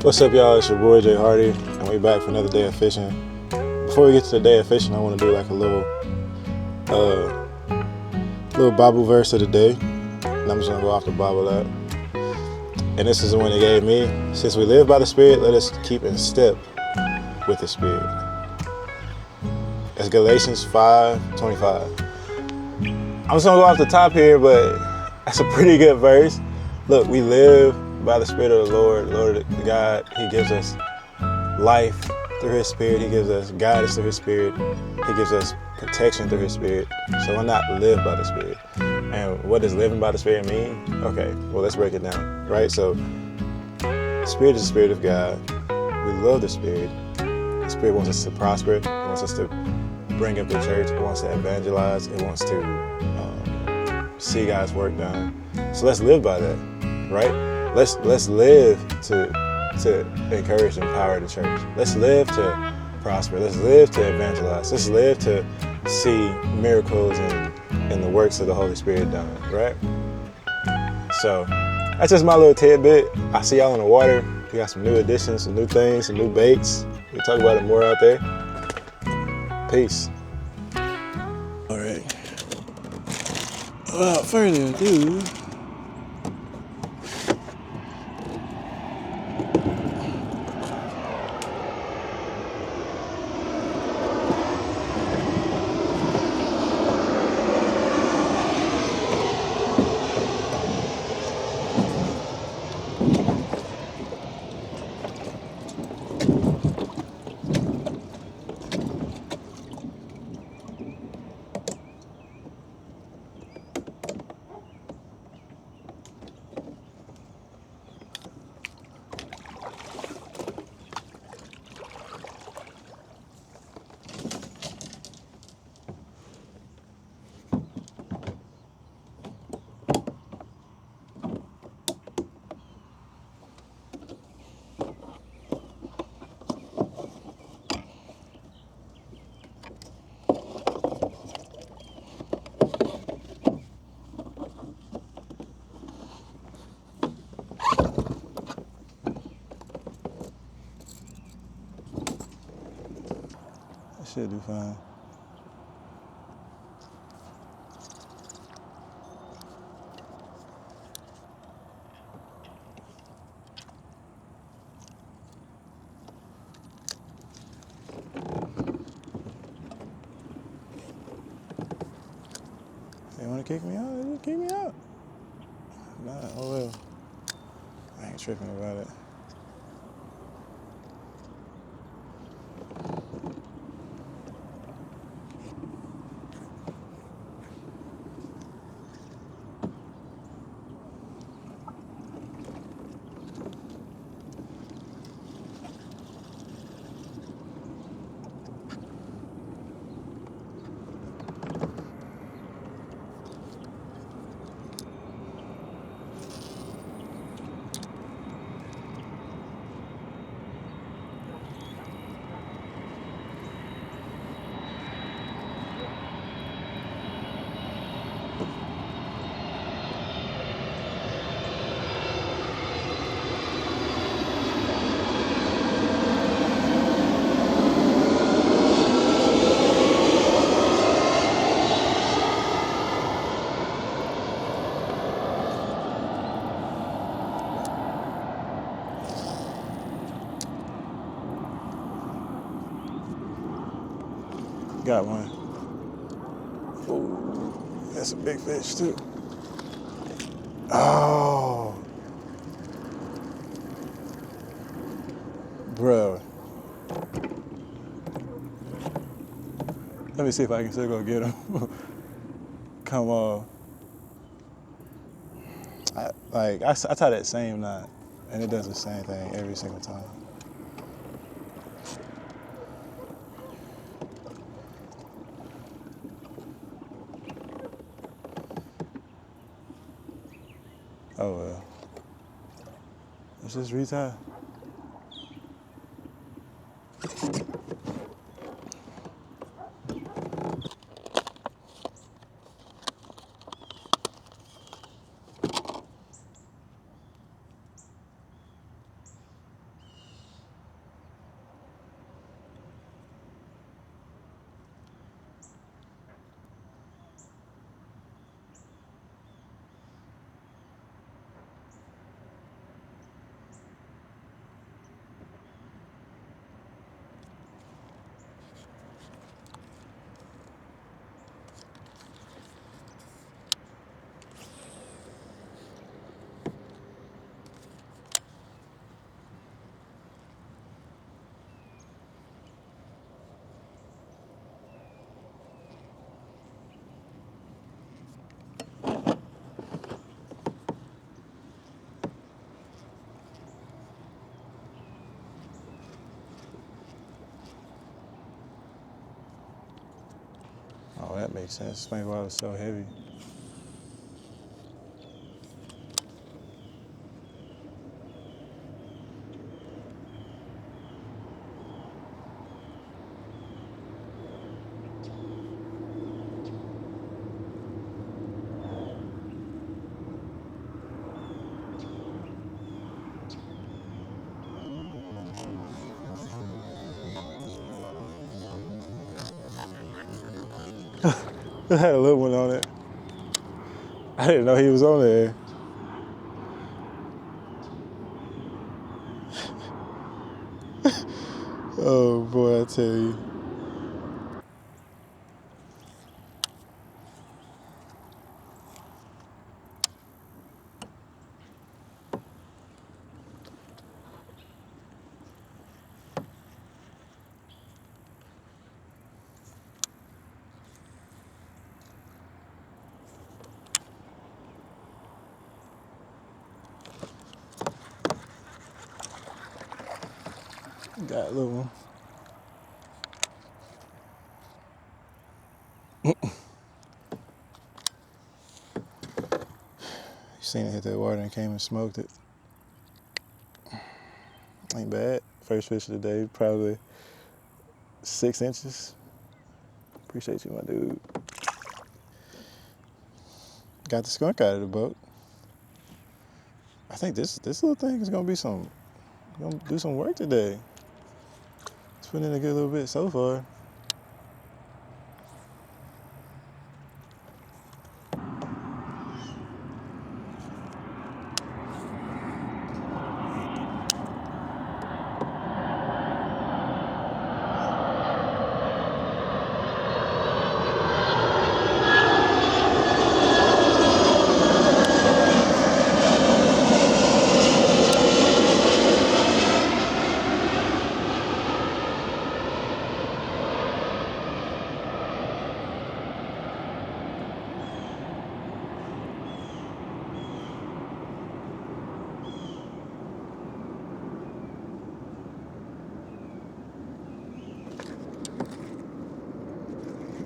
What's up, y'all? It's your boy Jay Hardy, and we back for another day of fishing. Before we get to the day of fishing, I want to do like a little Bible verse of the day, and I'm just gonna go off the Bible app. And this is the one they gave me. Since we live by the Spirit, let us keep in step with the Spirit. That's Galatians 5:25. I'm just gonna go off the top here, but that's a pretty good verse. Look, we live by the Spirit of the Lord. Lord God, He gives us life through His Spirit. He gives us guidance through His Spirit. He gives us protection through His Spirit. So why not live by the Spirit? And what does living by the Spirit mean? Okay, well, let's break it down, right? So the Spirit is the Spirit of God. We love the Spirit. The Spirit wants us to prosper. It wants us to bring up the church. It wants to evangelize. It wants to see God's work done. So let's live by that, right? Let's live to encourage and empower the church. Let's live to prosper. Let's live to evangelize. Let's live to see miracles and the works of the Holy Spirit done, right? So that's just my little tidbit. I see y'all in the water. We got some new additions, some new things, some new baits. We'll talk about it more out there. Peace. All right. Without further ado, should do fine. They want to kick me out? Just kick me out. Nah, oh well. I ain't tripping about it. Got one. Ooh, that's a big fish too. Oh, bro. Let me see if I can still go get him. Come on. I tie that same knot, and it does the same thing every single time. Oh well. Let's just retie. Oh, that makes sense. Explains why it was so heavy. It had a little one on it. I didn't know he was on there. Oh boy, I tell you. Got a little one. You seen it hit that water and came and smoked it. Ain't bad. First fish of the day, probably 6 inches. Appreciate you, my dude. Got the skunk out of the boat. I think this little thing is gonna do some work today. It's putting in a good little bit so far.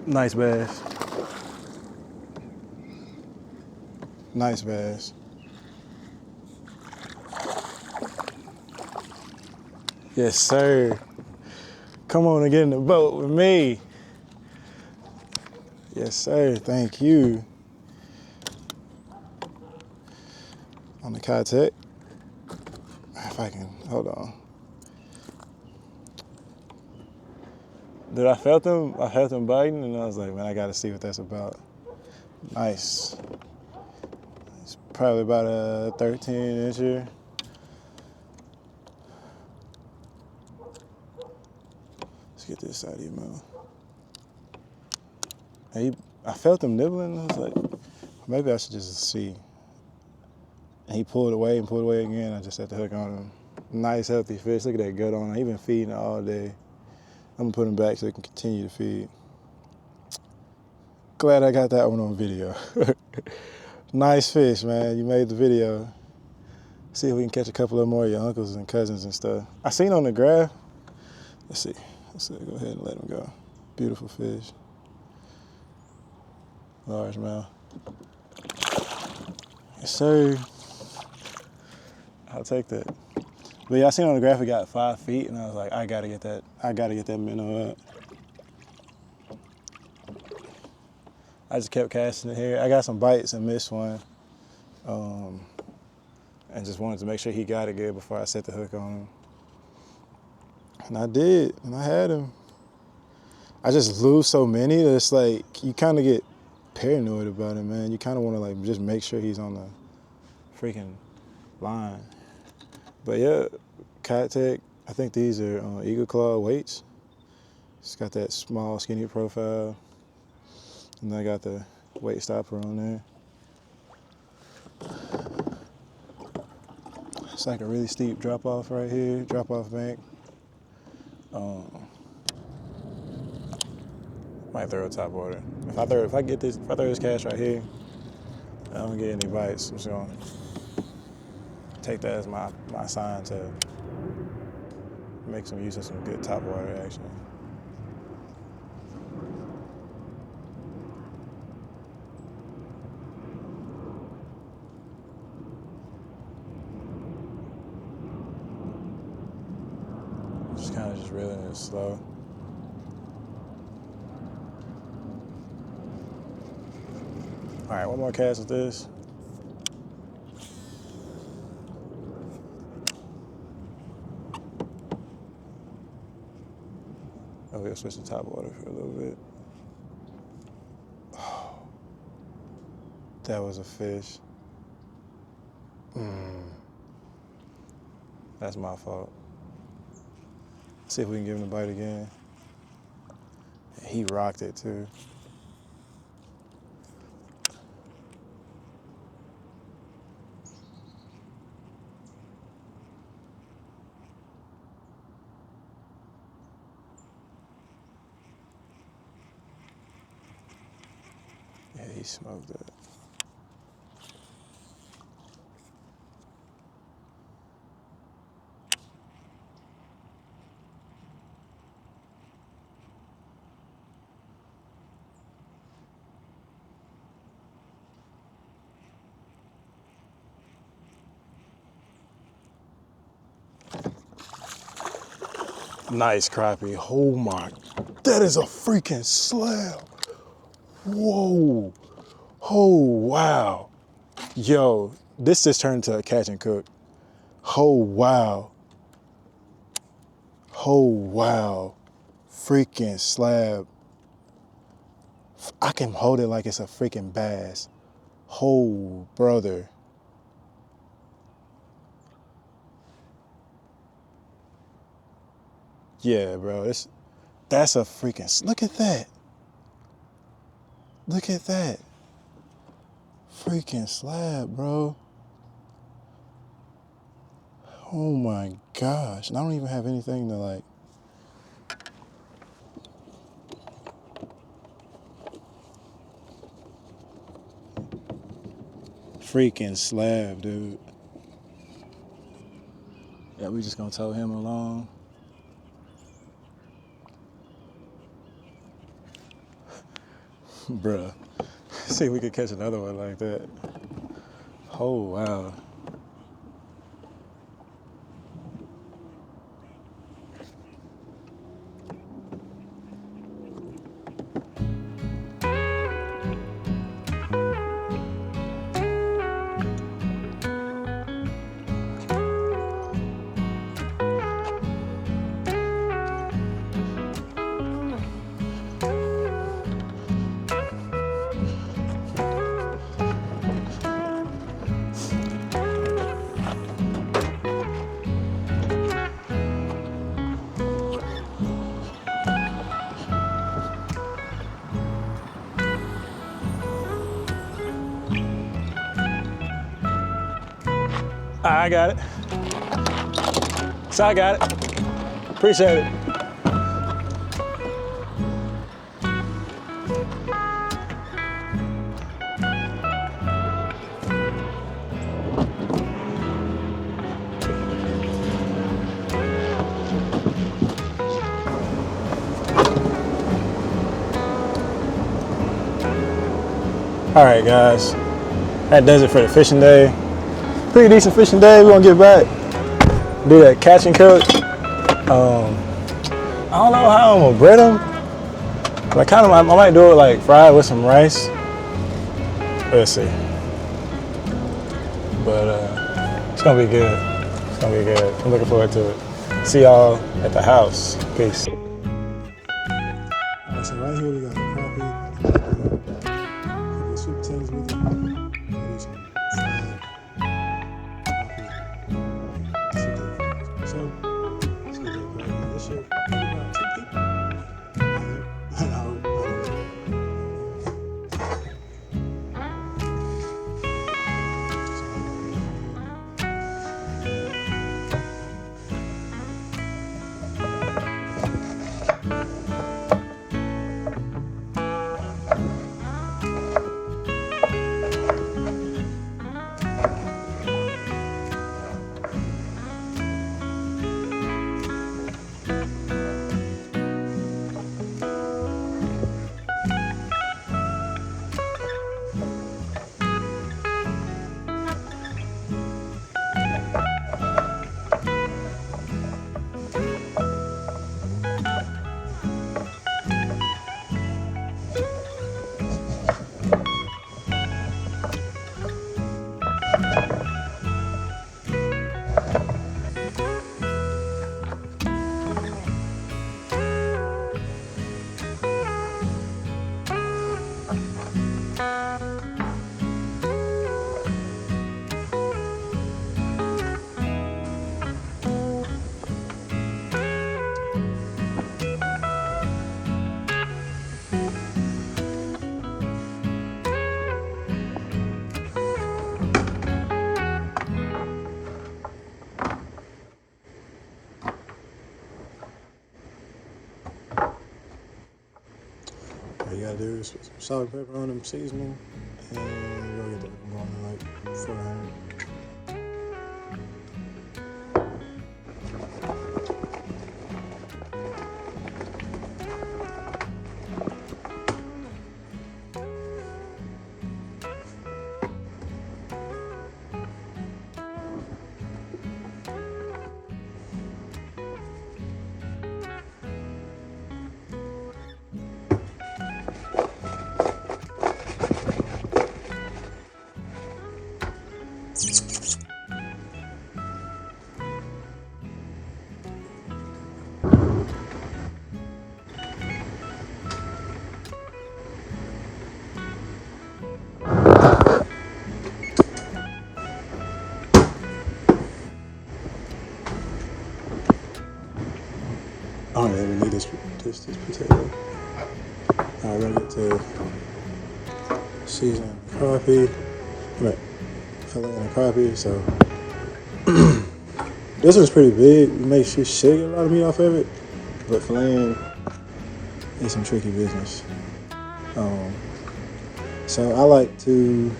Nice bass. Nice bass. Yes, sir. Come on and get in the boat with me. Yes, sir. Thank you. On the Kayak. If I can, hold on. Dude, I felt them biting, and I was like, man, I gotta see what that's about. Nice. It's probably about a 13-incher. Let's get this out of your mouth. And I felt him nibbling, and I was like, maybe I should just see. And he pulled away and pulled away again. I just set the hook on him. Nice, healthy fish. Look at that gut on him. He's been feeding all day. I'm gonna put him back so he can continue to feed. Glad I got that one on video. Nice fish, man. You made the video. See if we can catch a couple of more of your uncles and cousins and stuff. I seen on the graph. Let's see. Go ahead and let him go. Beautiful fish. Largemouth. Yes, sir. I'll take that. But yeah, I seen on the graph it got 5 feet, and I was like, I gotta get that minnow up. I just kept casting it here. I got some bites and missed one. And just wanted to make sure he got it good before I set the hook on him. And I did, and I had him. I just lose so many that it's like, you kind of get paranoid about it, man. You kind of want to like just make sure he's on the freaking line. But yeah, Kayak, I think these are Eagle Claw weights. It's got that small, skinny profile. And then I got the weight stopper on there. It's like a really steep drop off right here, drop off bank. Might throw a top water. If I throw this cast right here, I don't get any bites. I'm just gonna take that as my sign to make some use of some good top water action. reeling it slow. All right, one more cast with this. Oh, we'll switch to top water for a little bit. Oh, that was a fish. That's my fault. See if we can give him a bite again. He rocked it too. Yeah, he smoked it. Nice crappie. Oh my, that is a freaking slab. Whoa. Oh, wow. Yo, this just turned into a catch and cook. Oh, wow. Oh, wow. Freaking slab. I can hold it like it's a freaking bass. Oh, brother. Yeah, bro, that's a freaking, look at that. Look at that. Freaking slab, bro. Oh my gosh. And I don't even have anything to like. Freaking slab, dude. Yeah, we just gonna tow him along. Bruh. See if we could catch another one like that. Oh, wow. I got it. So I got it. Appreciate it. All right, guys. That does it for the fishing day. Pretty decent fishing day. We're gonna get back, do that catch and cook. I don't know how I'm gonna bread them, but I might do it like fried with some rice. Let's see. But it's gonna be good. It's gonna be good. I'm looking forward to it. See y'all at the house. Peace. All right, so right here we got the crappie. Couple of sweet potatoes with it. Maybe some fried crappie. So let's get that right here. This should be about 2 people. I hope. All you gotta do is put some salt and pepper on them, seasoning, and you'll get that going in like 400. I don't really need this potato. I gotta get to season crappie. Right, fillet and crappie. So this one's pretty big. It makes you should get a lot of meat off of it, but filleting is some tricky business. So I like to.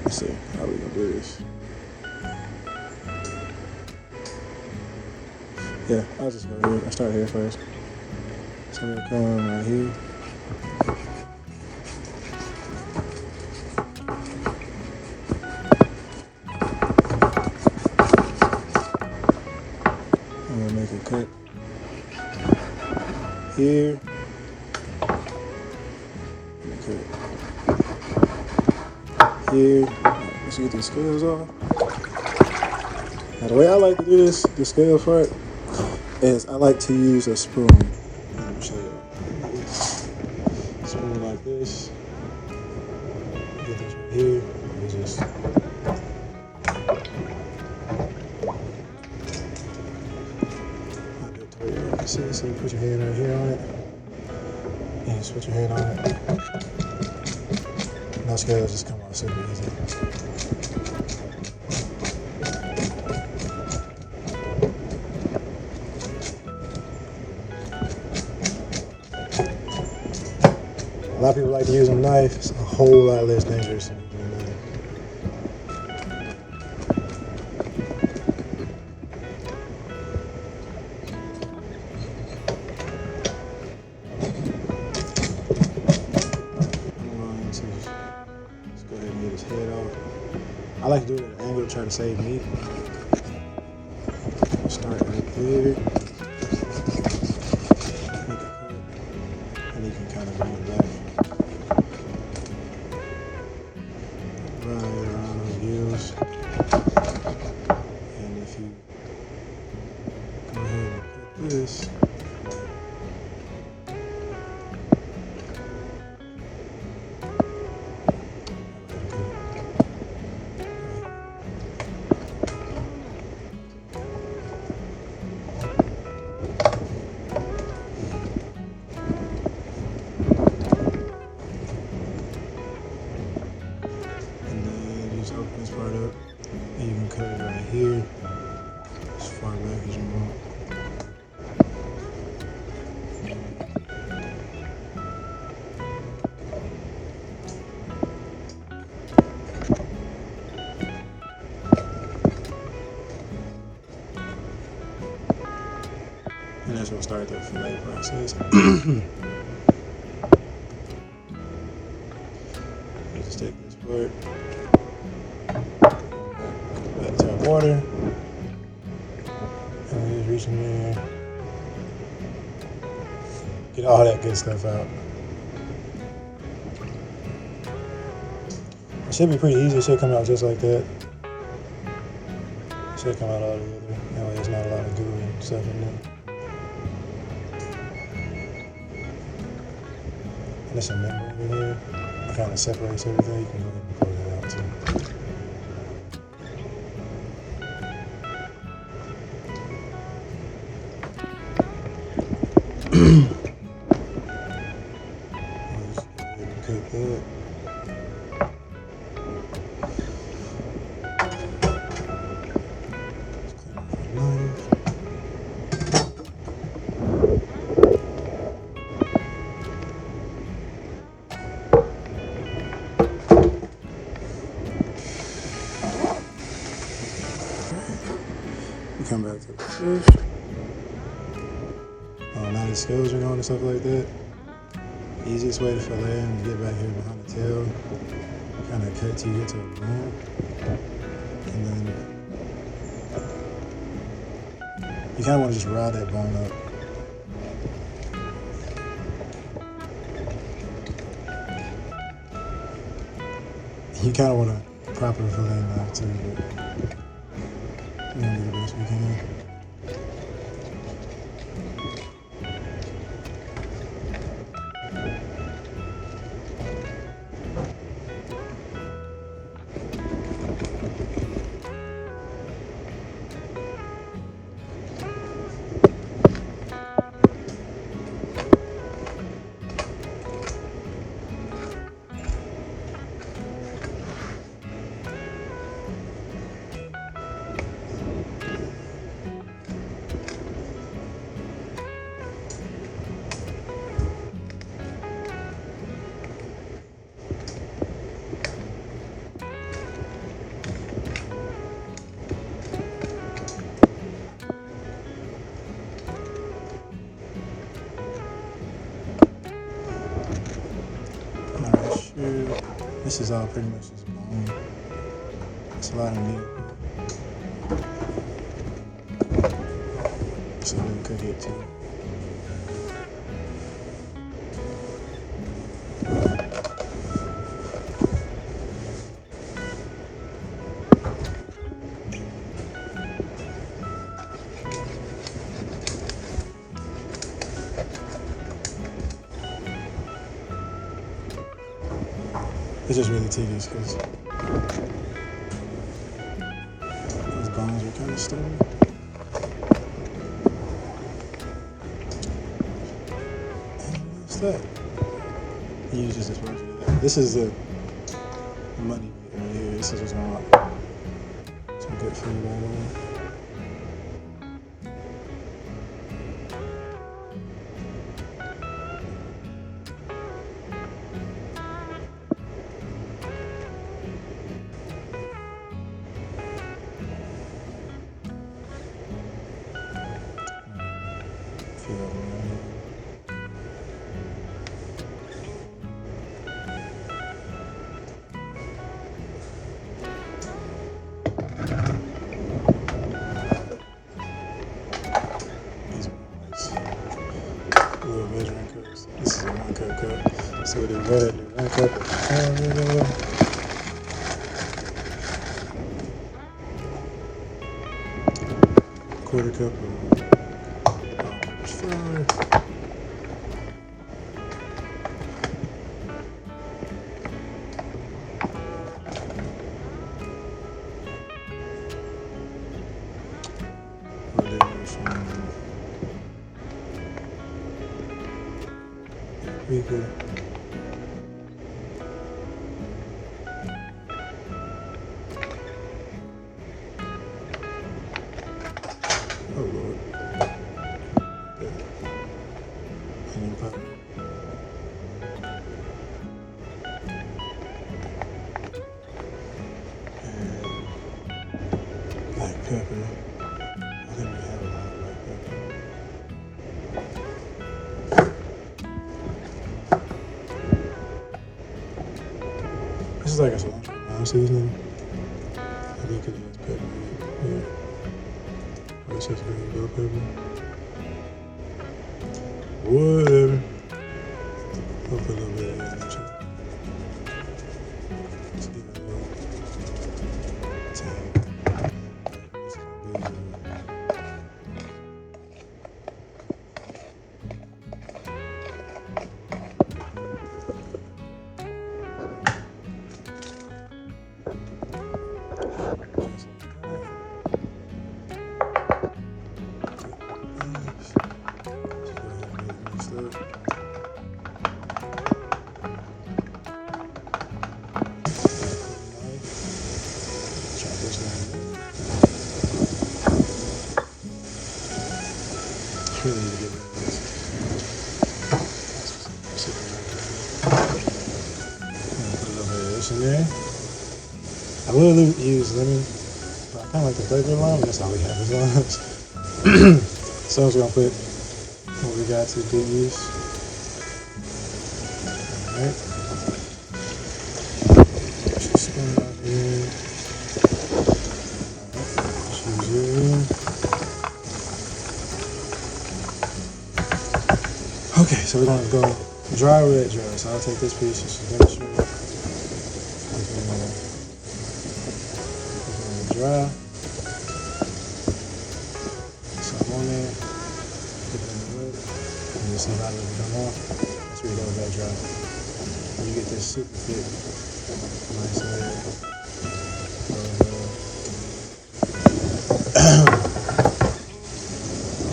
Let's see how we gonna do this. Yeah, I'll just go here. I'll start here first. So we'll come right here. I'm gonna make a cut here. Here. Let's get these scales off. Now the way I like to do this, the scale part, is I like to use a spoon. Let me show you. Spoon like this. Get this right here. You just see, so you put your hand right here on it. And just put your hand on it. No scales just come out super easy. A lot of people like to use a knife. It's a whole lot less dangerous than using a knife. I'm going to just go ahead and get his head off. I like to do it at an angle to try to save meat. Start right there. Make a cut. And you can kind of bring it back. Right around those gills. And if you go ahead and cut this, open this part up, and you can cut it right here, as far back as you want. And that's what started the fillet process. You just take this part. Back to our water, and we just reach in there, get all that good stuff out. It should be pretty easy. It should come out just like that. It should come out all together. That way there's not a lot of goo and stuff in there. And there's a membrane in here. It kind of separates everything. You can go ahead and pull that out too. Cut that. Let's clean up our knife. come back to the fish. Now the scales are going and stuff like that. Easiest way to fillet them is get back here behind the tail, kind of cut till you get to a bone, and then you kind of want to just ride that bone up. You kind of want to proper fillet knife too, but we're going to do the best we can. This is all pretty much just bone. It's a lot of meat. So we can cook it too. It's just really tedious because those bones are kind of stubborn. And what's that? He uses this version of that. This is the money meat right here. This is what's going on. Some good food right away. This is a 1 cup cup. So we do better than 1 cup of corn. Quarter cup of flour. Paprika. Oh Lord. Onion powder. And black pepper. I think we have a lot of black pepper. This is like a cilantro seasoning. I think it has pepper. Yeah. This is green bell pepper. Whatever. I'll put a little bit of that in the chicken. Just give it a little tang. This is good. Really need to get rid of this. Put a little bit of this in there. I will use lemon, but I kind of like the regular line, but that's all we have as lines. So we're gonna put what we got to these. Alright. Just spin out here. Choose it. Okay, so we're gonna go dry, wet, dry. So I'll take this piece just to demonstrate. Dry. So I'm on there, put it in the wet, and you see how it come off. That's where you go with that dry. And you get this super thick, nice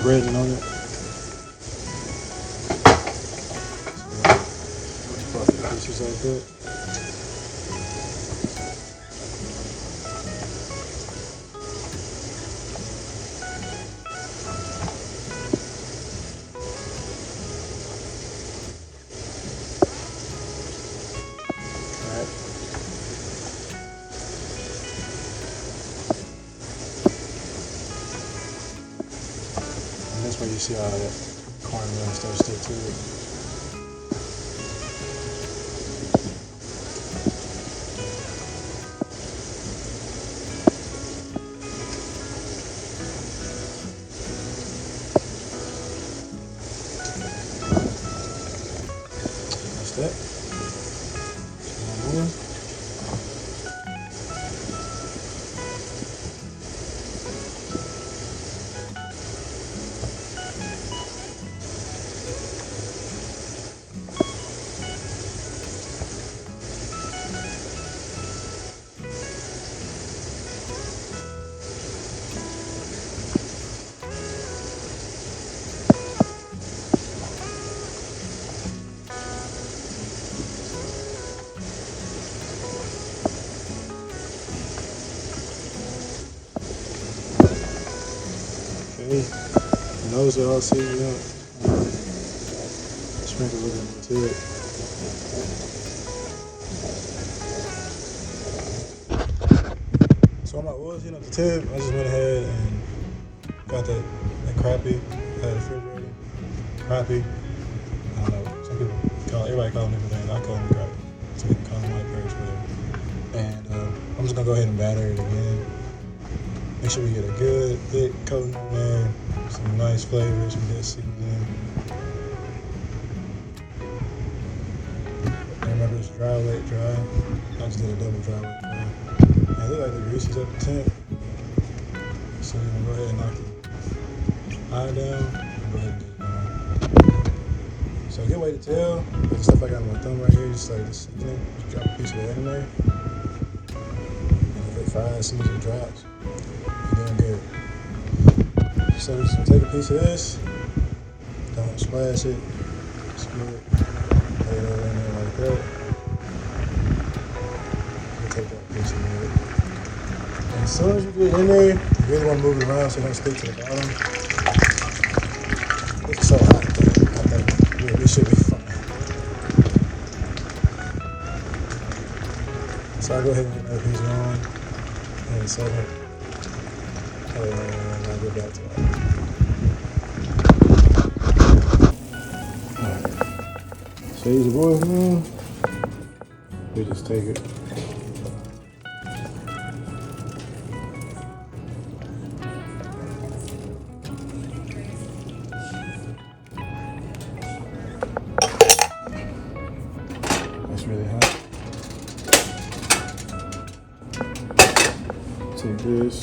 breading on it. Pieces like that. That's where you see all that cornmeal and stuff stick to it. That's that. One more. Okay, those are all seasoned up. Sprinkle a little bit more to it. So while I was heating up the tip, I just went ahead and got that crappie out of the refrigerator. Crappie. I don't know. Some people everybody call them different things. I call them crappie. So you can call them white birds, whatever. And I'm just gonna go ahead and batter it again. Make sure we get a good thick coating in there, some nice flavor, some good seasoning. And remember, it's dry, wet, dry. I just did a double dry, wet, dry. And it looks like the grease is up to temp. So you're gonna go ahead and knock the eye down and go ahead and get it going. So a good way to tell, the stuff I got on my thumb right here, just like the seasoning, just drop a piece of that in there. And if it fries as soon as it drops, doing good. So just take a piece of this, don't splash it, just good. Lay it over in there like that. You take that piece of it. And as soon as you get in there, you really want to move it around so it don't stick to the bottom. It's so hot though. I think this should be fine. So I'll go ahead and get that piece on in a second. And I'll get back to that. Alright. So these are boys now. We just take it. That's really hot. Take this.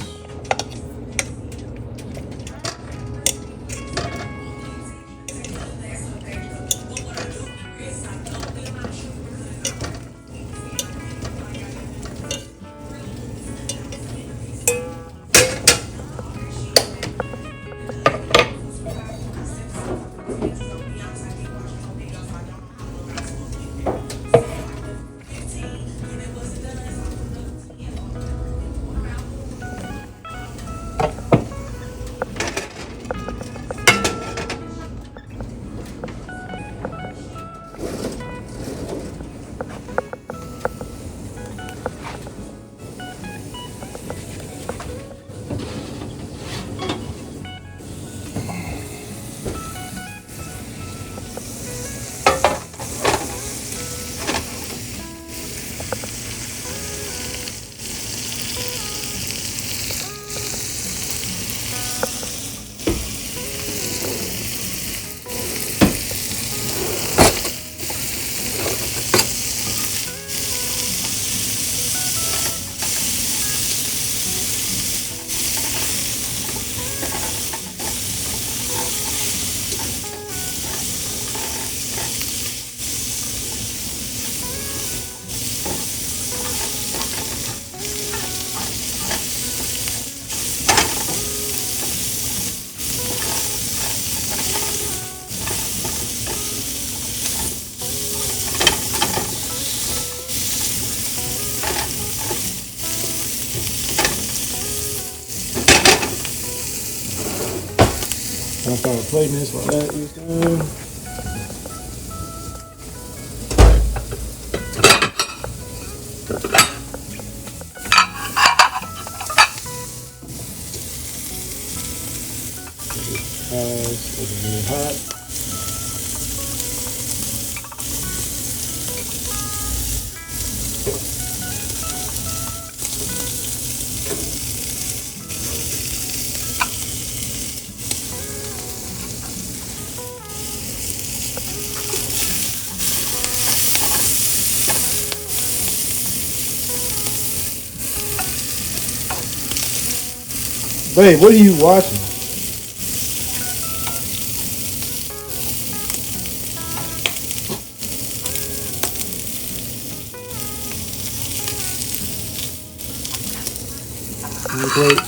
plating this while that is done. It's really hot. Babe, what are you watching? Wait.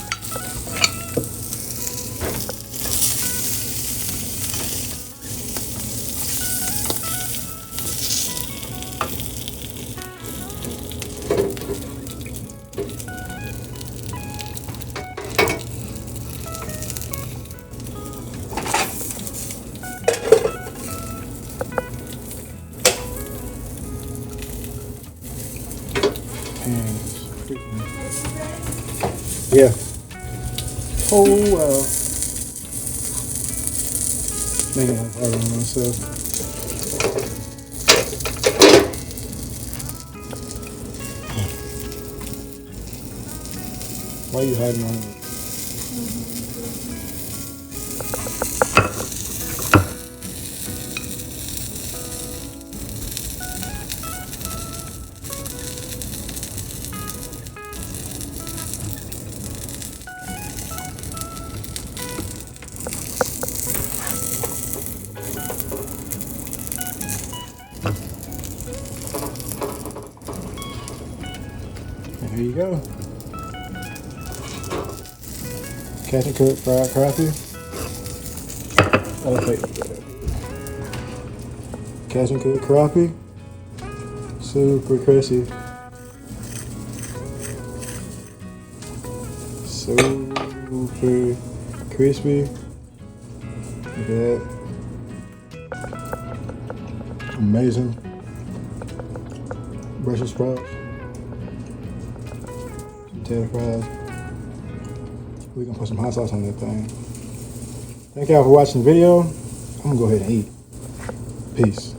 Yeah. Oh wow. Making it hard on myself. Why are you hiding on it? Here you go. Catch and cook fried crappie. Catch and cook crappie. Super crispy. Super crispy. Look at that. Amazing. Brussels sprouts. Potato fries. We're gonna put some hot sauce on that thing. Thank y'all for watching the video. I'm gonna go ahead and eat. Peace.